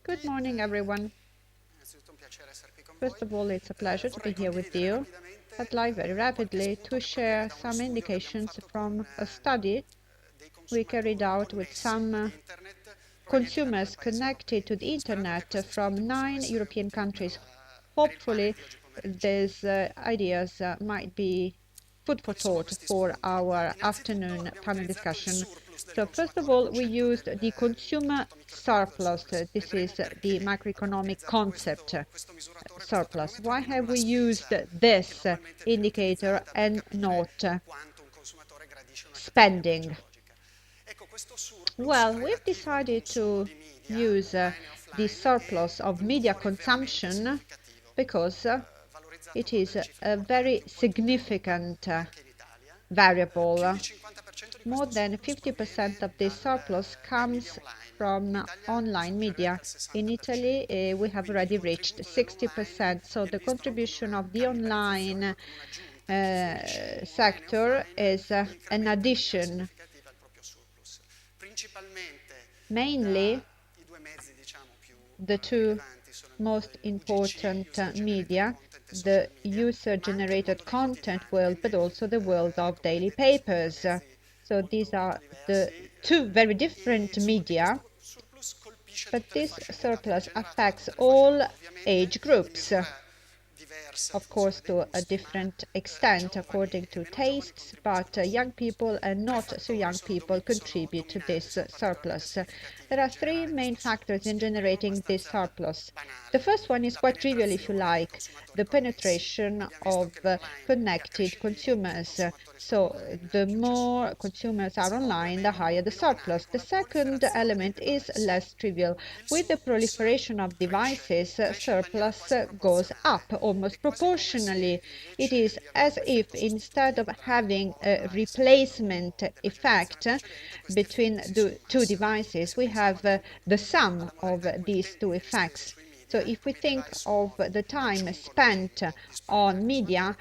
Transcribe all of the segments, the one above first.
Good morning, everyone. First of all, it's a pleasure to be here with you. I'd like very rapidly to share some indications from a study we carried out with some consumers connected to the internet from 9 European countries. Hopefully, these ideas might be food for thought for our afternoon panel discussion. So first of all, we used the consumer surplus. This is the macroeconomic concept surplus. Why have we used this indicator and not spending? Well, we've decided to use the surplus of media consumption because it is a very significant variable. More than 50% of this surplus comes from online media. In Italy, we have already reached 60%, so the contribution of the online sector is an addition. Mainly, the two most important media, the user-generated content world, but also the world of daily papers. So these are the two very different media, but this surplus affects all age groups, of course, to a different extent according to tastes, but young people and not so young people contribute to this surplus. There are three main factors in generating this surplus. The first one is quite trivial, if you like, the penetration of connected consumers. So the more consumers are online, the higher the surplus. The second element is less trivial. With the proliferation of devices, surplus goes up almost proportionally. It is as if instead of having a replacement effect between the two devices, we have the sum of these two effects. So if we think of the time spent on media,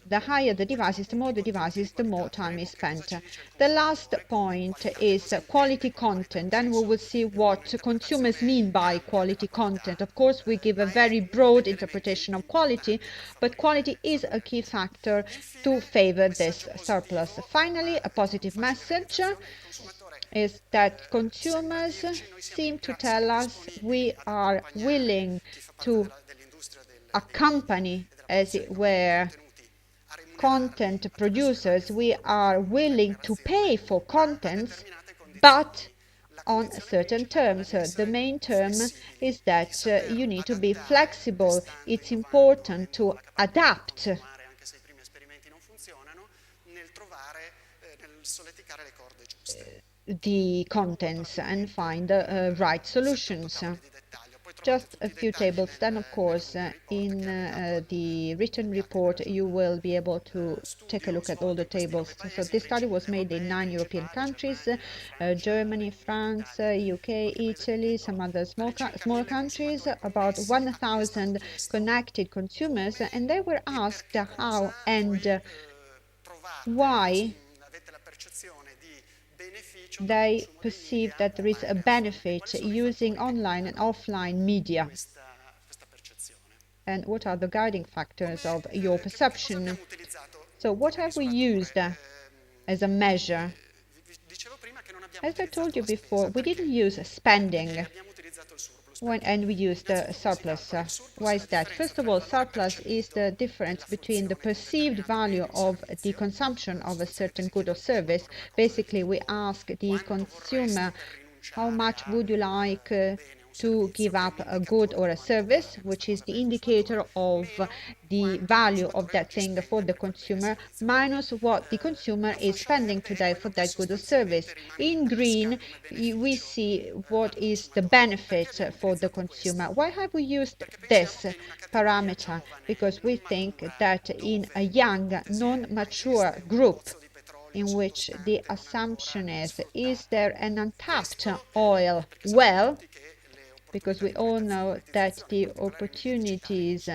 the higher the devices, the more the devices, the more time is spent. The last point is quality content. Then we will see what consumers mean by quality content. Of course, we give a very broad interpretation of quality, but quality is a key factor to favor this surplus. Finally, a positive message is that consumers seem to tell us we are willing to accompany, as it were, content producers. We are willing to pay for contents, but on certain terms. The main term is that you need to be flexible. It's important to adapt the contents and find the right solutions. Just a few tables. Then, of course, in the written report, you will be able to take a look at all the tables. So this study was made in 9 European countries, Germany, France, UK, Italy, some other smaller countries, about 1,000 connected consumers, and they were asked how and why they perceive that there is a benefit using online and offline media. And what are the guiding factors of your perception? So what have we used as a measure? As I told you before, we didn't use spending and we used the surplus. Why is that? First of all, surplus is the difference between the perceived value of the consumption of a certain good or service. Basically, we ask the consumer, how much would you like to give up a good or a service, which is the indicator of the value of that thing for the consumer, minus what the consumer is spending today for that good or service. In green, we see what is the benefit for the consumer. Why have we used this parameter? Because we think that in a young, non-mature group, in which the assumption is there an untapped oil well? Because we all know that the opportunities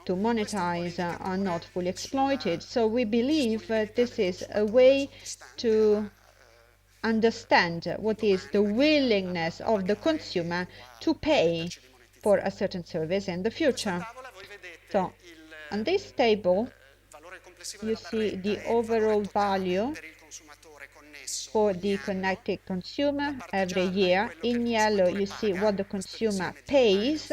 to monetize are not fully exploited. So we believe this is a way to understand what is the willingness of the consumer to pay for a certain service in the future. So on this table, you see the overall value for the connected consumer every year. In yellow, you see what the consumer pays.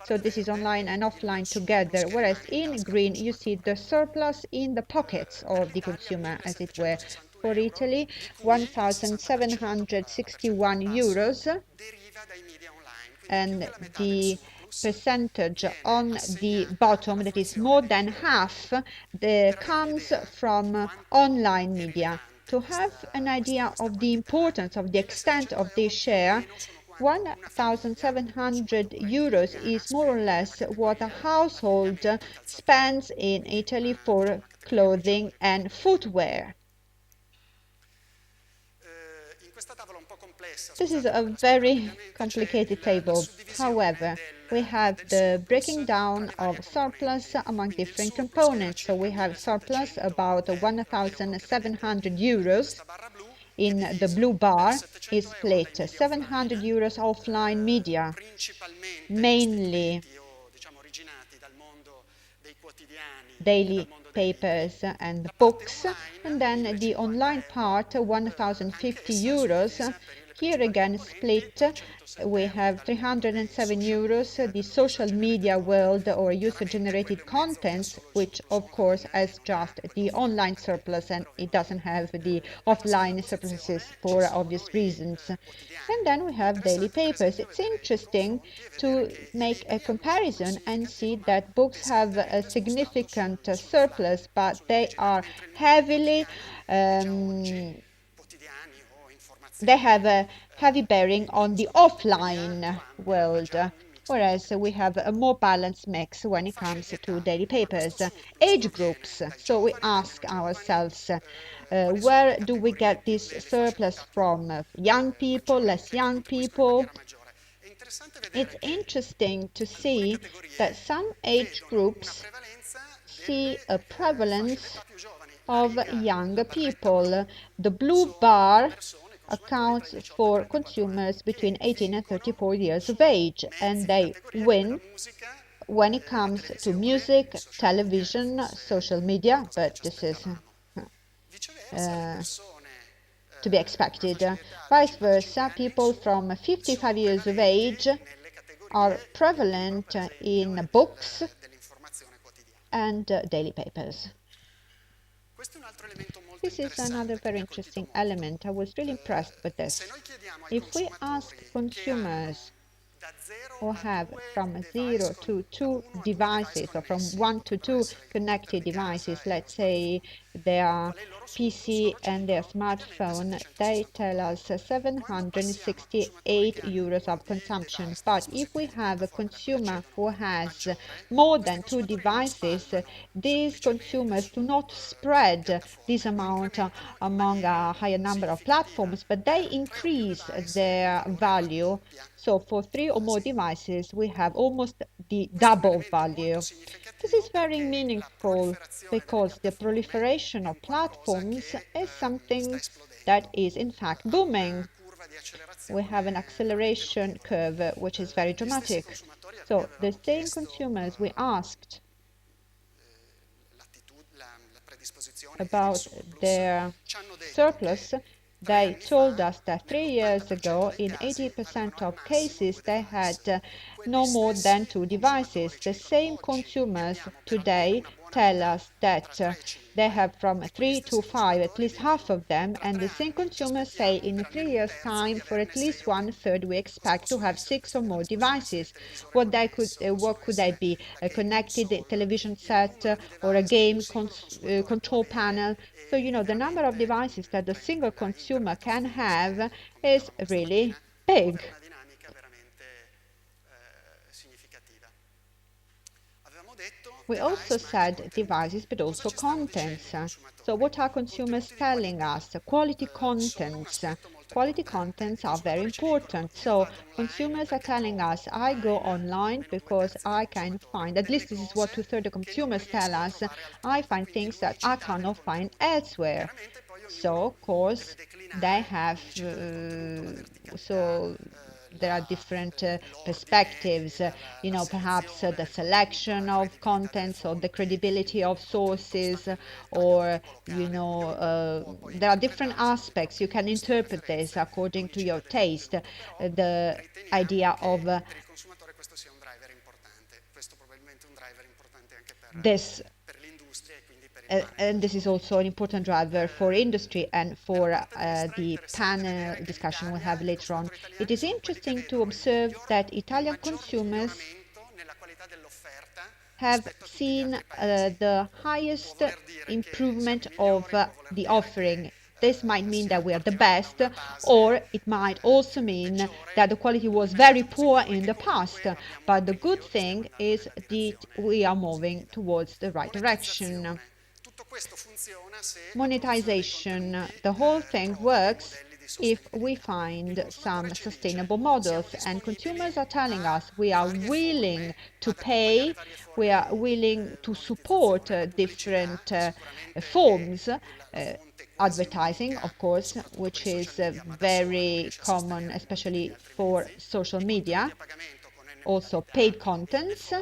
So this is online and offline together, whereas in green, you see the surplus in the pockets of the consumer, as it were. For Italy, 1,761 euros, and the percentage on the bottom, that is more than half, comes from online media. To have an idea of the importance, of the extent of this share, 1,700 euros is more or less what a household spends in Italy for clothing and footwear. This is a very complicated table. However, we have the breaking down of surplus among different components. So we have surplus about 1,700 euros. In the blue bar is split 700 euros offline media, mainly daily papers and books, and then the online part 1,050 euros. Here again split, we have 307 euros the social media world or user generated contents, which of course has just the online surplus and it doesn't have the offline surpluses for obvious reasons. And then we have daily papers. It's interesting to make a comparison and see that books have a significant surplus, but they are heavily they have a heavy bearing on the offline world, whereas we have a more balanced mix when it comes to daily papers. Age groups. So we ask ourselves, where do we get this surplus from? Young people, less young people? It's interesting to see that some age groups see a prevalence of younger people. The blue bar accounts for consumers between 18 and 34 years of age, and they win when it comes to music, television, social media, but this is to be expected. Vice versa, people from 55 years of age are prevalent in books and daily papers. This is another very interesting element. I was really impressed with this. If we ask consumers who have from 0 to 2 devices or from 1 to 2 connected devices, let's say their PC and their smartphone, they tell us 768 euros of consumption. But if we have a consumer who has more than 2 devices, these consumers do not spread this amount among a higher number of platforms, but they increase their value. So for 3 or more devices, we have almost the double value. This is very meaningful because the proliferation of platforms is something that is in fact booming. We have an acceleration curve which is very dramatic. So the same consumers we asked about their surplus, they told us that 3 years ago, in 80% of cases, they had no more than 2 devices. The same consumers today tell us that they have from 3 to 5, at least half of them, and the same consumers say in 3 years' time, for at least 1/3, we expect to have 6 or more devices. What could they be? A connected television set or a game control panel. So, the number of devices that a single consumer can have is really big. We also said devices, but also contents. So what are consumers telling us? Quality contents. quality contents are very important. So consumers are telling us, I go online because I can find, at least this is what two-thirds of consumers tell us, I find things that I cannot find elsewhere. So, of course, they have, so there are different perspectives, perhaps the selection of contents or the credibility of sources, or, there are different aspects. You can interpret this according to your taste. The idea of this and this is also an important driver for industry and for the panel discussion we'll have later on. It is interesting to observe that Italian consumers have seen the highest improvement of the offering. This might mean that we are the best, or it might also mean that the quality was very poor in the past. But the good thing is that we are moving towards the right direction. Monetization, the whole thing works if we find some sustainable models, and consumers are telling us we are willing to pay, we are willing to support different forms. Advertising, of course, which is very common, especially for social media, also paid contents,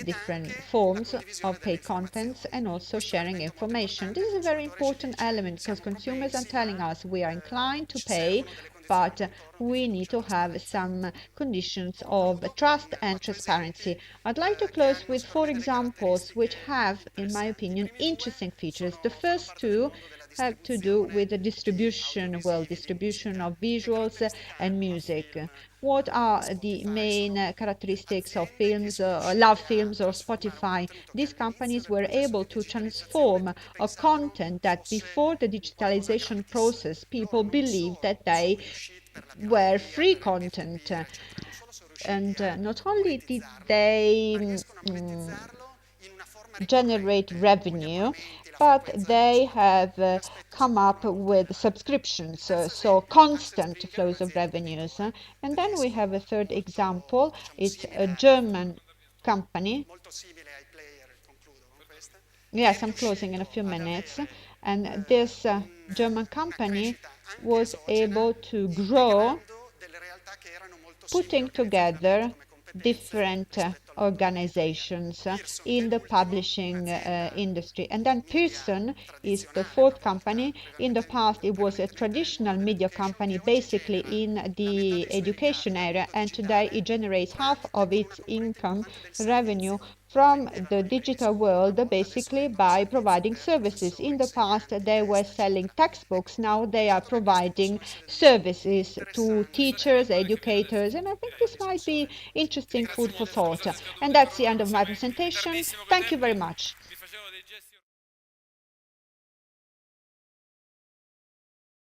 different forms of paid contents, and also sharing information. This is a very important element because consumers are telling us we are inclined to pay, but we need to have some conditions of trust and transparency. I'd like to close with 4 examples which have, in my opinion, interesting features. The first two have to do with the distribution, well, distribution of visuals and music. What are the main characteristics of films, Love Films or Spotify? These companies were able to transform a content that before the digitalization process, people believed that they were free content. And not only did they generate revenue, but they have come up with subscriptions, so constant flows of revenues. And then we have a third example. It's a German company. Yes, I'm closing in a few minutes. And this German company was able to grow, putting together different organizations in the publishing industry. And then Pearson is the fourth company. In the past, it was a traditional media company, basically in the education area, and today it generates half of its income revenue from the digital world, basically by providing services. In the past, they were selling textbooks. Now they are providing services to teachers, educators, and I think this might be interesting food for thought. And that's the end of my presentation. Thank you very much.